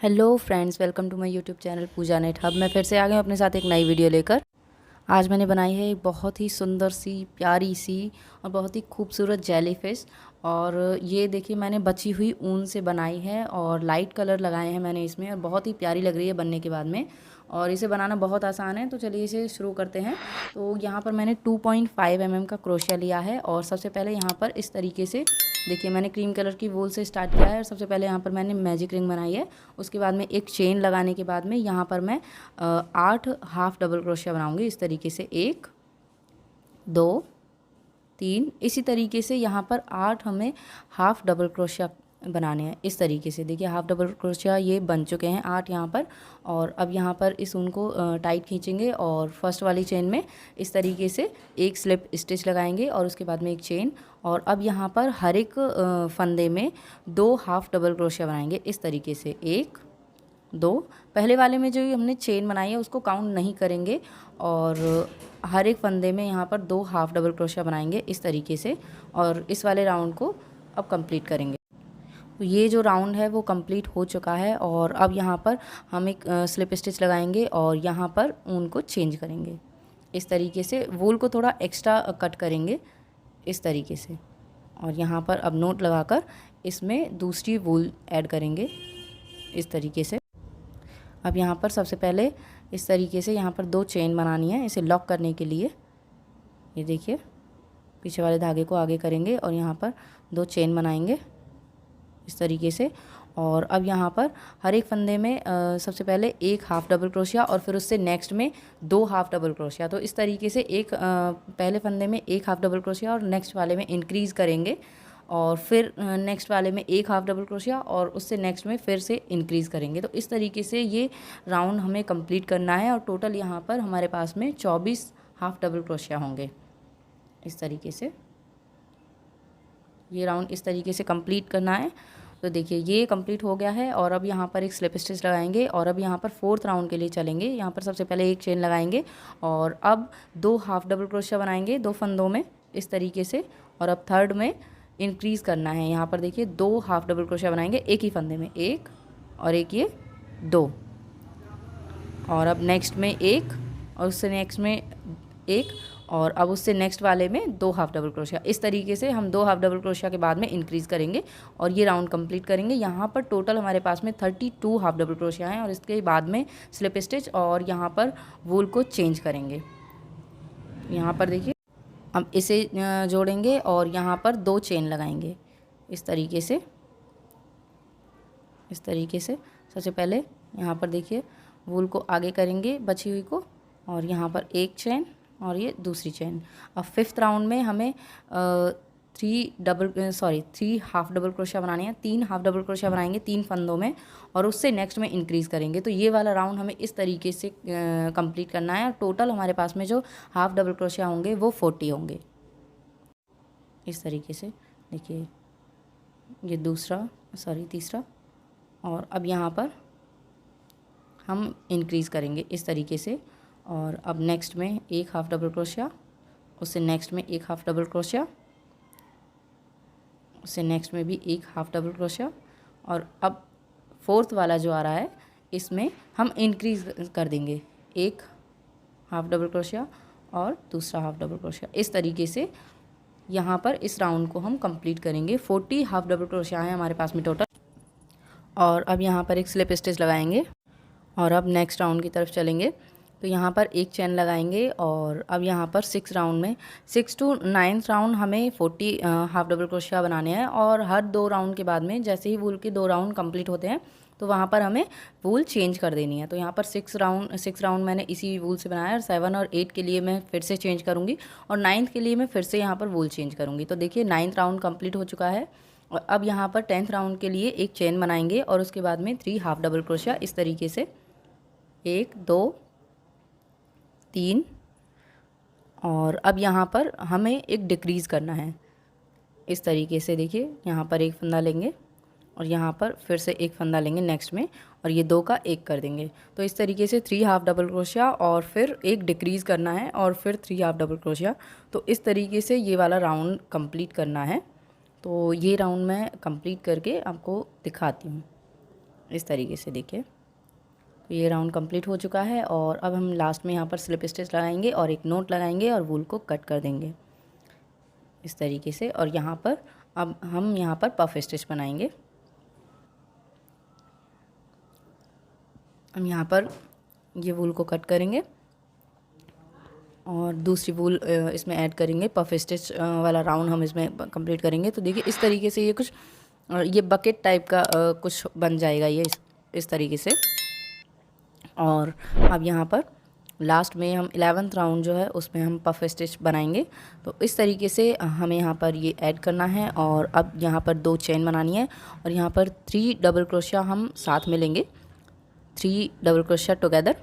Hello friends, welcome to my YouTube channel Pooja Net Hub. मैं फिर से आ गई हूँ अपने साथ एक नई वीडियो लेकर। आज मैंने बनाई है एक बहुत ही सुंदर सी, प्यारी सी और बहुत ही खूबसूरत जेली फिश। और ये देखिए, मैंने बची हुई ऊन से बनाई है और लाइट कलर लगाए हैं मैंने इसमें, और बहुत ही प्यारी लग रही है बनने के बाद में। और इसे बनाना बहुत आसान है, तो चलिए इसे शुरू करते हैं। तो यहाँ पर मैंने 2.5 mm का क्रोशिया लिया है और सबसे पहले यहाँ पर इस तरीके से देखिए, मैंने क्रीम कलर की वूल से स्टार्ट किया है। और सबसे पहले यहाँ पर मैंने मैजिक रिंग बनाई है। उसके बाद में एक चेन लगाने के बाद में यहाँ पर मैं 8 हाफ डबल क्रोशिया बनाऊंगी इस तरीके से। 1 2 3, इसी तरीके से यहाँ पर 8 हमें हाफ डबल क्रोशिया बनाने हैं इस तरीके से। देखिए, हाफ डबल क्रोशिया ये बन चुके हैं 8 यहाँ पर। और अब यहाँ पर इस ऊन को टाइट खींचेंगे और फर्स्ट वाली चेन में इस तरीके से एक स्लिप स्टिच लगाएंगे और उसके बाद में एक चेन। और अब यहाँ पर हर एक फंदे में 2 हाफ डबल क्रोशिया बनाएंगे इस तरीके से। 1 2, पहले वाले में जो हमने चेन बनाई है उसको काउंट नहीं करेंगे। और हर एक फंदे में यहाँ पर 2 हाफ डबल क्रोशिया बनाएंगे इस तरीके से। और इस वाले राउंड को अब कंप्लीट करेंगे। तो ये जो राउंड है वो कंप्लीट हो चुका है। और अब यहाँ पर हम एक स्लिप स्टिच लगाएंगे और यहाँ पर ऊन को चेंज करेंगे इस तरीके से। वूल को थोड़ा एक्स्ट्रा कट करेंगे इस तरीके से। और यहाँ पर अब नोट लगाकर इसमें दूसरी वूल ऐड करेंगे इस तरीके से। अब यहाँ पर सबसे पहले इस तरीके से यहाँ पर 2 चेन बनानी है इसे लॉक करने के लिए। ये देखिए, पीछे वाले धागे को आगे करेंगे और यहाँ पर 2 चेन बनाएंगे इस तरीके से। और अब यहाँ पर हर एक फंदे में सबसे पहले एक हाफ डबल क्रोशिया और फिर उससे नेक्स्ट में 2 हाफ डबल क्रोशिया। तो इस तरीके से एक पहले फंदे में एक हाफ डबल क्रोशिया और नेक्स्ट वाले में इंक्रीज़ करेंगे। और फिर नेक्स्ट वाले में एक हाफ डबल क्रोशिया और उससे नेक्स्ट में फिर से इंक्रीज़ करेंगे। तो इस तरीके से ये राउंड हमें कंप्लीट करना है। और टोटल यहाँ पर हमारे पास में 24 हाफ डबल क्रोशिया होंगे इस तरीके से। ये राउंड इस तरीके से कंप्लीट करना है। तो देखिए, ये कंप्लीट हो गया है। और अब यहाँ पर एक स्लिप स्टिच लगाएंगे और अब यहाँ पर 4th राउंड के लिए चलेंगे। यहाँ पर सबसे पहले एक चेन लगाएंगे और अब 2 हाफ डबल क्रोशिया बनाएंगे 2 फंदों में इस तरीके से। और अब 3rd में इंक्रीज़ करना है। यहाँ पर देखिए, 2 हाफ डबल क्रोशिया बनाएंगे एक ही फंदे में, 1 और एक ये 2। और अब नेक्स्ट में 1 और उससे नेक्स्ट में 1 और अब उससे नेक्स्ट वाले में 2 हाफ डबल क्रोशिया। इस तरीके से हम 2 हाफ डबल क्रोशिया के बाद में इंक्रीज़ करेंगे और ये राउंड कंप्लीट करेंगे। यहाँ पर टोटल हमारे पास में 32 हाफ डबल क्रोशिया हैं। और इसके बाद में स्लिप स्टिच और यहाँ पर वूल को चेंज करेंगे। यहाँ पर देखिए, अब इसे जोड़ेंगे और यहाँ पर 2 चेन लगाएंगे इस तरीके से। इस तरीके से सबसे पहले यहाँ पर देखिए, वूल को आगे करेंगे बची हुई को और यहाँ पर एक चेन और ये दूसरी चेन। अब 5th राउंड में हमें 3 हाफ डबल क्रोशिया बनानी है। 3 हाफ डबल क्रोशिया बनाएंगे 3 फंदों में और उससे नेक्स्ट में इंक्रीज़ करेंगे। तो ये वाला राउंड हमें इस तरीके से कंप्लीट करना है। और टोटल हमारे पास में जो हाफ डबल क्रोशिया होंगे वो 40 होंगे इस तरीके से। देखिए, ये तीसरा। और अब यहाँ पर हम इंक्रीज़ करेंगे इस तरीके से। और अब नेक्स्ट में एक हाफ डबल क्रोशिया, उससे नेक्स्ट में एक हाफ डबल क्रोशिया, उससे नेक्स्ट में भी एक हाफ डबल क्रोशिया। और अब 4th वाला जो आ रहा है इसमें हम इंक्रीज़ कर देंगे, एक हाफ डबल क्रोशिया और दूसरा हाफ डबल क्रोशिया। इस तरीके से यहाँ पर इस राउंड को हम कंप्लीट करेंगे। 40 हाफ डबल क्रोशिया हैं हमारे पास में टोटल। और अब यहाँ पर एक स्लिप स्टिच लगाएंगे और अब नेक्स्ट राउंड की तरफ चलेंगे। तो यहाँ पर एक चेन लगाएंगे और अब यहाँ पर 6 राउंड में 6 to 9th राउंड हमें 40 हाफ डबल क्रोशिया बनाने हैं। और हर 2 राउंड के बाद में जैसे ही वूल के 2 राउंड कंप्लीट होते हैं तो वहाँ पर हमें वूल चेंज कर देनी है। तो यहाँ पर 6 राउंड मैंने इसी वूल से बनाया और 7 और 8 के लिए मैं फिर से चेंज करूँगी और 9th के लिए मैं फिर से यहाँ पर वूल चेंज करूँगी। तो देखिए, 9th राउंड कंप्लीट हो चुका है। और अब यहाँ पर 10th राउंड के लिए एक चेन बनाएंगे और उसके बाद में 3 हाफ डबल क्रोशिया इस तरीके से। 1 2 3। और अब यहाँ पर हमें एक डिक्रीज़ करना है इस तरीके से। देखिए, यहाँ पर एक फंदा लेंगे और यहाँ पर फिर से एक फंदा लेंगे नेक्स्ट में और ये 2 का 1 कर देंगे। तो इस तरीके से 3 हाफ डबल क्रोशिया और फिर एक डिक्रीज़ करना है और फिर 3 हाफ डबल क्रोशिया। तो इस तरीके से ये वाला राउंड कंप्लीट करना है। तो ये राउंड मैं कंप्लीट करके आपको दिखाती हूँ। इस तरीके से देखिए। तो ये राउंड कंप्लीट हो चुका है और अब हम लास्ट में यहाँ पर स्लिप स्टिच लगाएंगे और एक नोट लगाएंगे और वूल को कट कर देंगे इस तरीके से। और यहाँ पर अब हम यहाँ पर पफ स्टिच बनाएंगे। हम यहाँ पर ये वूल को कट करेंगे और दूसरी वूल इसमें ऐड करेंगे। पफ स्टिच वाला राउंड हम इसमें कंप्लीट करेंगे। तो देखिए इस तरीके से ये कुछ ये बकेट टाइप का कुछ बन जाएगा ये इस तरीके से। और अब यहाँ पर लास्ट में हम 11th राउंड जो है उसमें हम पफ स्टिच बनाएंगे। तो इस तरीके से हमें यहाँ पर ये ऐड करना है। और अब यहाँ पर 2 चेन बनानी है और यहाँ पर 3 डबल क्रोशिया हम साथ में लेंगे, 3 डबल क्रोशिया टुगेदर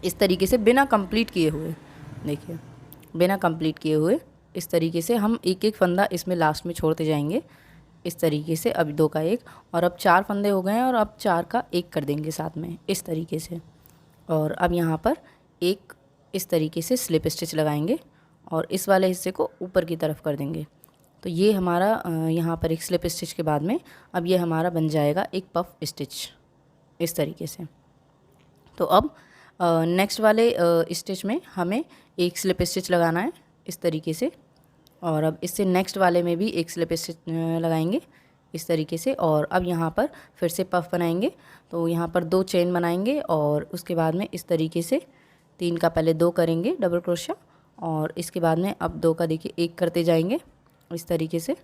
इस तरीके से बिना कंप्लीट किए हुए। देखिए बिना कंप्लीट किए हुए इस तरीके से हम एक एक फंदा इसमें लास्ट में छोड़ते जाएंगे इस तरीके से। अब 2 का 1 और अब 4 फंदे हो गए हैं और अब 4 का 1 कर देंगे साथ में इस तरीके से। और अब यहाँ पर एक इस तरीके से स्लिप स्टिच लगाएंगे और इस वाले हिस्से को ऊपर की तरफ कर देंगे। तो ये हमारा यहाँ पर एक स्लिप स्टिच के बाद में अब ये हमारा बन जाएगा एक पफ स्टिच इस तरीके से। तो अब नेक्स्ट वाले स्टिच में हमें एक स्लिप स्टिच लगाना है इस तरीके से। और अब इससे नेक्स्ट वाले में भी एक स्लिप स्टिच लगाएंगे इस तरीके से। और अब यहाँ पर फिर से पफ बनाएंगे। तो यहाँ पर 2 चेन बनाएंगे और उसके बाद में इस तरीके से 3 का पहले 2 करेंगे डबल क्रोशिया और इसके बाद में अब 2 का देखिए 1 करते जाएंगे इस तरीके से।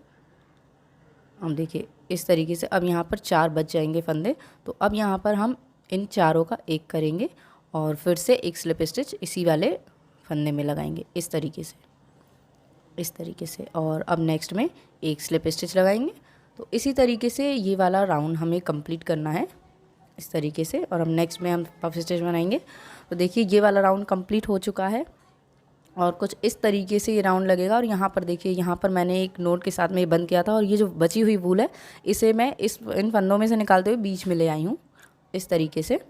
हम देखिए इस तरीके से अब यहाँ पर 4 बच जाएंगे फंदे। तो अब यहाँ पर हम इन चारों का 1 करेंगे और फिर से एक स्लिप स्टिच इसी वाले फंदे में लगाएंगे इस तरीके से। और अब नेक्स्ट में एक स्लिप स्टिच लगाएंगे। तो इसी तरीके से ये वाला राउंड हमें कंप्लीट करना है इस तरीके से। और अब नेक्स्ट में हम पफ स्टिच बनाएंगे। तो देखिए ये वाला राउंड कंप्लीट हो चुका है और कुछ इस तरीके से ये राउंड लगेगा। और यहाँ पर देखिए यहाँ पर मैंने एक नोट के साथ में ये बंद किया था और ये जो बची हुई वूल है इसे मैं इन फंदों में से निकालते हुए बीच में ले आई हूँ इस तरीके से।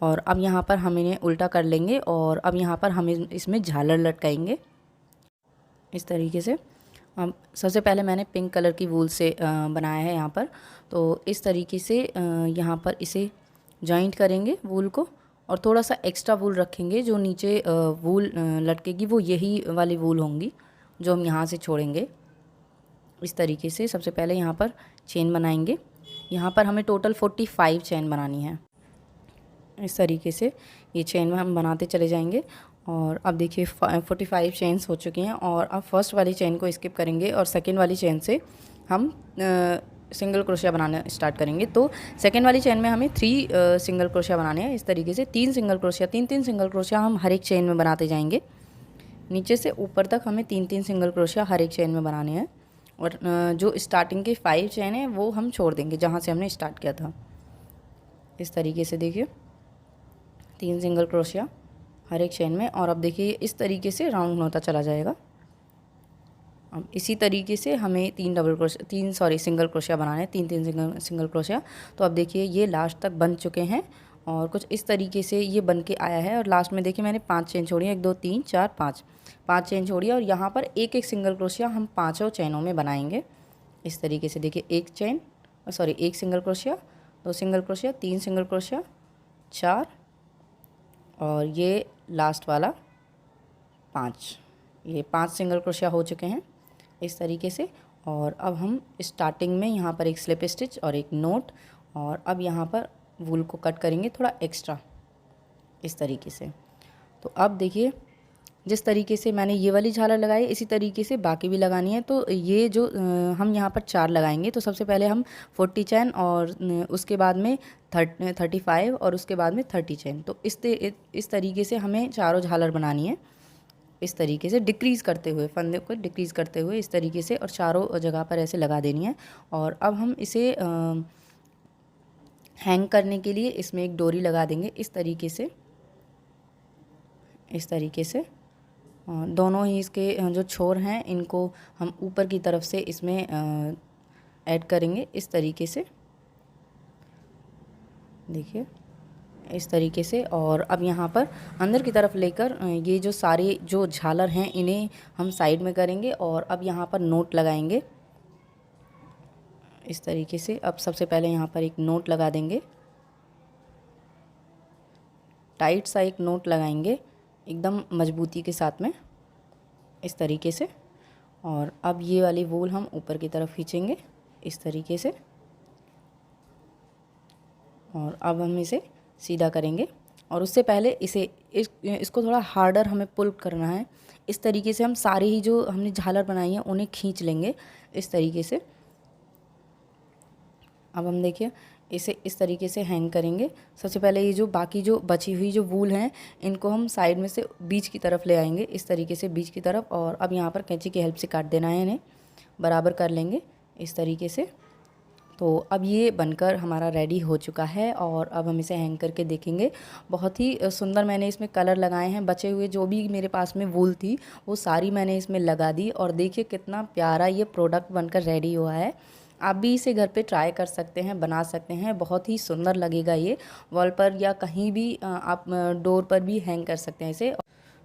और अब यहाँ पर हम इन्हें उल्टा कर लेंगे और अब यहाँ पर हम इसमें झालर लटकाएंगे इस तरीके से। अब सबसे पहले मैंने पिंक कलर की वूल से बनाया है यहाँ पर। तो इस तरीके से यहाँ पर इसे जॉइंट करेंगे वूल को और थोड़ा सा एक्स्ट्रा वूल रखेंगे। जो नीचे वूल लटकेगी वो यही वाली वूल होंगी जो हम यहाँ से छोड़ेंगे इस तरीके से। सबसे पहले यहाँ पर चेन बनाएंगे। यहाँ पर हमें टोटल 45 चेन बनानी है इस तरीके से। ये चेन में हम बनाते चले जाएंगे। और अब देखिए 45 चेन्स हो चुकी हैं। और अब फर्स्ट वाली चेन को स्किप करेंगे और सेकंड वाली चेन से हम सिंगल क्रोशिया बनाना स्टार्ट करेंगे। तो सेकंड वाली चेन में हमें 3 सिंगल क्रोशिया बनाने हैं इस तरीके से। 3 सिंगल क्रोशिया 3 सिंगल क्रोशिया हम हर एक चेन में बनाते जाएंगे। नीचे से ऊपर तक हमें 3 सिंगल क्रोशिया हर एक चेन में बनाने हैं। और जो स्टार्टिंग के 5 चेन हैं वो हम छोड़ देंगे जहाँ से हमने स्टार्ट किया था इस तरीके से। देखिए 3 सिंगल क्रोशिया हर एक चेन में। और अब देखिए इस तरीके से राउंड होता चला जाएगा। अब इसी तरीके से हमें 3 सिंगल क्रोशिया बनाने हैं, 3 सिंगल क्रोशिया। तो अब देखिए ये लास्ट तक बन चुके हैं और कुछ इस तरीके से ये बन के आया है। और लास्ट में देखिए मैंने 5 चेन छोड़ी है, 1 2 3 4 5 चेन छोड़ी है। और यहाँ पर एक सिंगल क्रोशिया हम 5 चेनों में बनाएंगे इस तरीके से। देखिए एक single crochet, 2 single crochet, 3 single crochet, 4 और ये लास्ट वाला 5। ये 5 सिंगल क्रोशिया हो चुके हैं इस तरीके से। और अब हम स्टार्टिंग में यहाँ पर एक स्लिप स्टिच और एक नोट और अब यहाँ पर वूल को कट करेंगे थोड़ा एक्स्ट्रा इस तरीके से। तो अब देखिए जिस तरीके से मैंने ये वाली झालर लगाई इसी तरीके से बाकी भी लगानी है। तो ये जो हम यहाँ पर 4 लगाएंगे। तो सबसे पहले हम 40 चेन और उसके बाद में 35 और उसके बाद में 30 चेन। तो इस तरीके से हमें चारों झालर बनानी है इस तरीके से, डिक्रीज़ करते हुए, फंदे को डिक्रीज़ करते हुए इस तरीके से। और चारों जगह पर ऐसे लगा देनी है। और अब हम इसे हैंग करने के लिए इसमें एक डोरी लगा देंगे इस तरीके से, दोनों ही इसके जो छोर हैं इनको हम ऊपर की तरफ से इसमें ऐड करेंगे इस तरीके से। देखिए इस तरीके से। और अब यहाँ पर अंदर की तरफ लेकर ये जो सारे जो झालर हैं इन्हें हम साइड में करेंगे। और अब यहाँ पर नोट लगाएंगे इस तरीके से। अब सबसे पहले यहाँ पर एक नोट लगा देंगे, टाइट सा एक नोट लगाएंगे एकदम मजबूती के साथ में, इस तरीके से। और अब ये वाली वूल हम ऊपर की तरफ खींचेंगे इस तरीके से, और अब हम इसे सीधा करेंगे। और उससे पहले इसको थोड़ा हार्डर हमें पुल करना है। इस तरीके से हम सारे ही जो हमने झालर बनाई है उन्हें खींच लेंगे इस तरीके से। अब हम देखिए इसे इस तरीके से हैंग करेंगे। सबसे पहले ये जो बाकी जो बची हुई जो वूल हैं इनको हम साइड में से बीच की तरफ ले आएंगे इस तरीके से, बीच की तरफ। और अब यहाँ पर कैंची की हेल्प से काट देना है, इन्हें बराबर कर लेंगे इस तरीके से। तो अब ये बनकर हमारा रेडी हो चुका है और अब हम इसे हैंग करके देखेंगे। बहुत ही सुंदर मैंने इसमें कलर लगाए हैं। बचे हुए जो भी मेरे पास में वूल थी वो सारी मैंने इसमें लगा दी और देखिए कितना प्यारा ये प्रोडक्ट बनकर रेडी हुआ है। आप भी इसे घर पे ट्राई कर सकते हैं, बना सकते हैं। बहुत ही सुंदर लगेगा ये, वॉल पर या कहीं भी आप डोर पर भी हैंग कर सकते हैं इसे।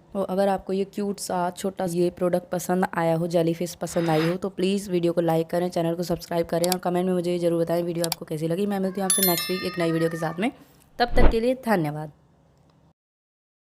तो अगर आपको ये क्यूट सा छोटा ये प्रोडक्ट पसंद आया हो, जेलीफिश पसंद आई हो, तो प्लीज़ वीडियो को लाइक करें, चैनल को सब्सक्राइब करें और कमेंट में मुझे ज़रूर बताएं वीडियो आपको कैसी लगी। मैं मिलती हूँ आपसे नेक्स्ट वीक एक नई वीडियो के साथ में। तब तक के लिए धन्यवाद।